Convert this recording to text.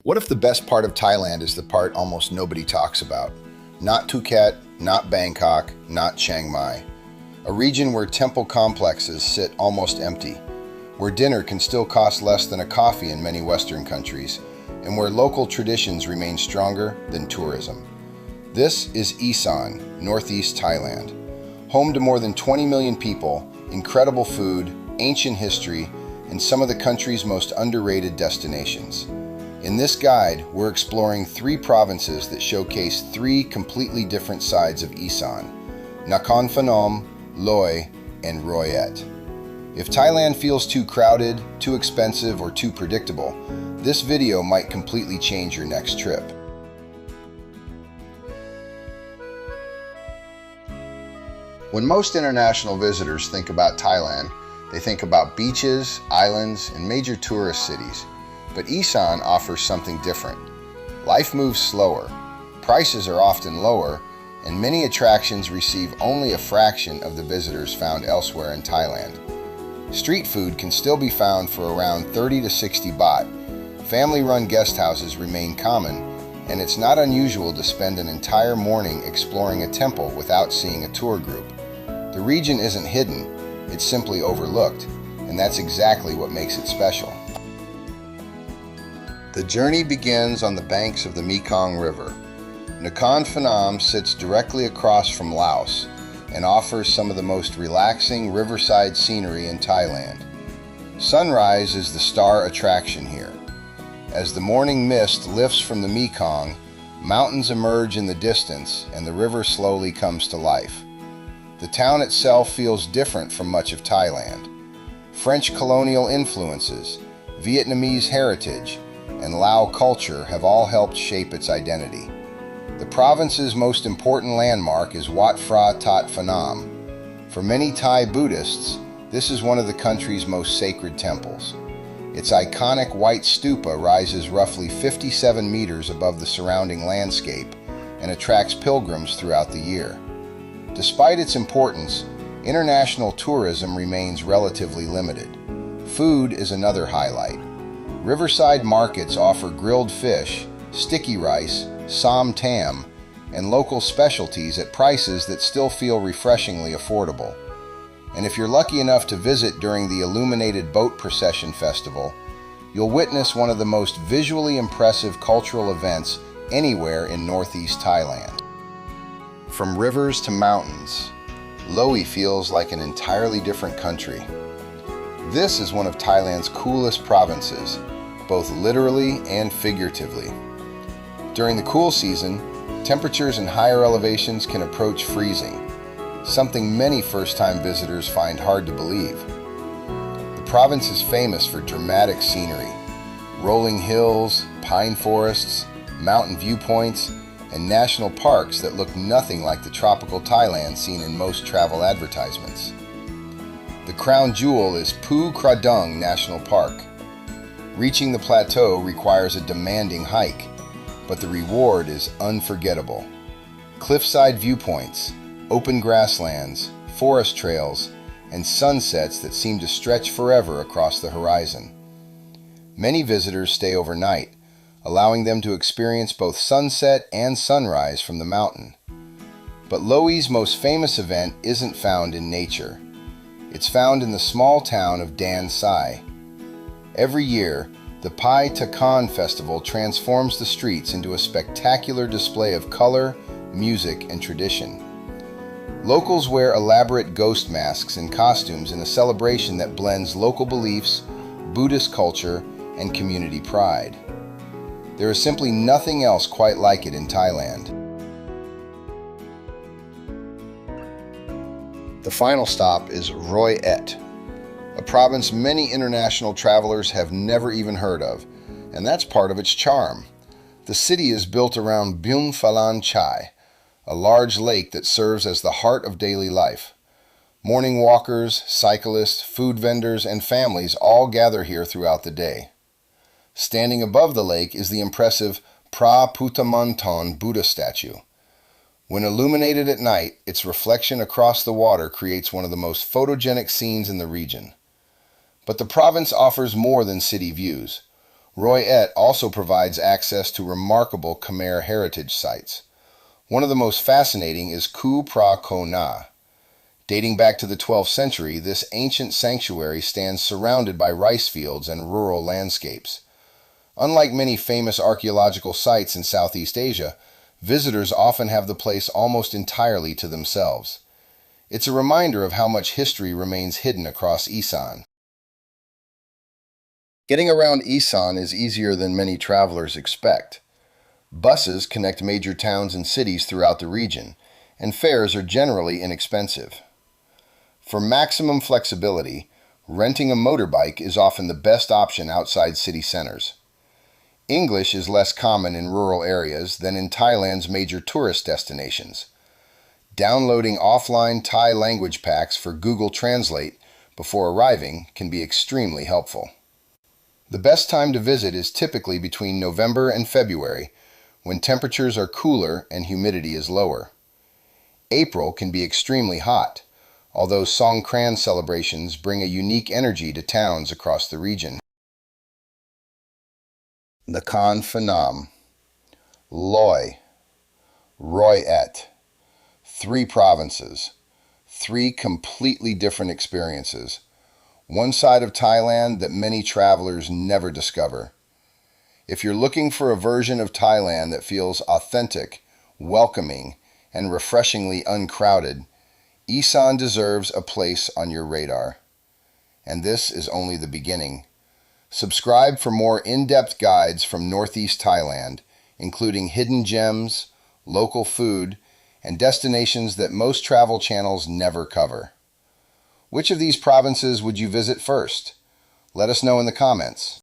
What if the best part of Thailand is the part almost nobody talks about? Not Phuket, not Bangkok, not Chiang Mai. A region where temple complexes sit almost empty, where dinner can still cost less than a coffee in many Western countries, and where local traditions remain stronger than tourism. This is Isaan, Northeast Thailand. Home to more than 20 million people, incredible food, ancient history, and some of the country's most underrated destinations. In this guide, we're exploring 3 provinces that showcase 3 completely different sides of Isaan: Nakhon Phanom, Loei, and Roi Et. If Thailand feels too crowded, too expensive, or too predictable, this video might completely change your next trip. When most international visitors think about Thailand, they think about beaches, islands, and major tourist cities. But Isaan offers something different. Life moves slower, prices are often lower, and many attractions receive only a fraction of the visitors found elsewhere in Thailand. Street food can still be found for around 30 to 60 baht. Family-run guest houses remain common, and it's not unusual to spend an entire morning exploring a temple without seeing a tour group. The region isn't hidden, it's simply overlooked, and that's exactly what makes it special. The journey begins on the banks of the Mekong River. Nakhon Phanom sits directly across from Laos and offers some of the most relaxing riverside scenery in Thailand. Sunrise is the star attraction here. As the morning mist lifts from the Mekong, mountains emerge in the distance and the river slowly comes to life. The town itself feels different from much of Thailand. French colonial influences, Vietnamese heritage, and Lao culture have all helped shape its identity. The province's most important landmark is Wat Phra That Phanom. For many Thai Buddhists, this is one of the country's most sacred temples. Its iconic white stupa rises roughly 57 meters above the surrounding landscape and attracts pilgrims throughout the year. Despite its importance, international tourism remains relatively limited. Food is another highlight. Riverside markets offer grilled fish, sticky rice, som tam, and local specialties at prices that still feel refreshingly affordable. And if you're lucky enough to visit during the illuminated boat procession festival, you'll witness one of the most visually impressive cultural events anywhere in Northeast Thailand. From rivers to mountains, Loei feels like an entirely different country. This is one of Thailand's coolest provinces, both literally and figuratively. During the cool season, temperatures in higher elevations can approach freezing, something many first-time visitors find hard to believe. The province is famous for dramatic scenery: rolling hills, pine forests, mountain viewpoints, and national parks that look nothing like the tropical Thailand seen in most travel advertisements. The crown jewel is Phu Kradueng National Park. Reaching the plateau requires a demanding hike, but the reward is unforgettable. Cliffside viewpoints, open grasslands, forest trails, and sunsets that seem to stretch forever across the horizon. Many visitors stay overnight, allowing them to experience both sunset and sunrise from the mountain. But Loei's most famous event isn't found in nature. It's found in the small town of Dan Sai. Every year, the Phi Ta Khon Festival transforms the streets into a spectacular display of color, music, and tradition. Locals wear elaborate ghost masks and costumes in a celebration that blends local beliefs, Buddhist culture, and community pride. There is simply nothing else quite like it in Thailand. The final stop is Roi Et, a province many international travelers have never even heard of, and that's part of its charm. The city is built around Bung Phalan Chai, a large lake that serves as the heart of daily life. Morning walkers, cyclists, food vendors, and families all gather here throughout the day. Standing above the lake is the impressive Phra That Buddha statue. When illuminated at night, its reflection across the water creates one of the most photogenic scenes in the region. But the province offers more than city views. Roi Et also provides access to remarkable Khmer heritage sites. One of the most fascinating is Phu Kradueng. Dating back to the 12th century, this ancient sanctuary stands surrounded by rice fields and rural landscapes. Unlike many famous archaeological sites in Southeast Asia, visitors often have the place almost entirely to themselves. It's a reminder of how much history remains hidden across Isaan. Getting around Isaan is easier than many travelers expect. Buses connect major towns and cities throughout the region, and fares are generally inexpensive. For maximum flexibility, renting a motorbike is often the best option outside city centers. English is less common in rural areas than in Thailand's major tourist destinations. Downloading offline Thai language packs for Google Translate before arriving can be extremely helpful. The best time to visit is typically between November and February, when temperatures are cooler and humidity is lower. April can be extremely hot, although Songkran celebrations bring a unique energy to towns across the region. Nakhon Phanom, Loei, Roi Et. 3 provinces, 3 completely different experiences. One side of Thailand that many travelers never discover. If you're looking for a version of Thailand that feels authentic, welcoming, and refreshingly uncrowded, Isaan deserves a place on your radar. And this is only the beginning. Subscribe for more in-depth guides from Northeast Thailand, including hidden gems, local food, and destinations that most travel channels never cover. Which of these provinces would you visit first? Let us know in the comments.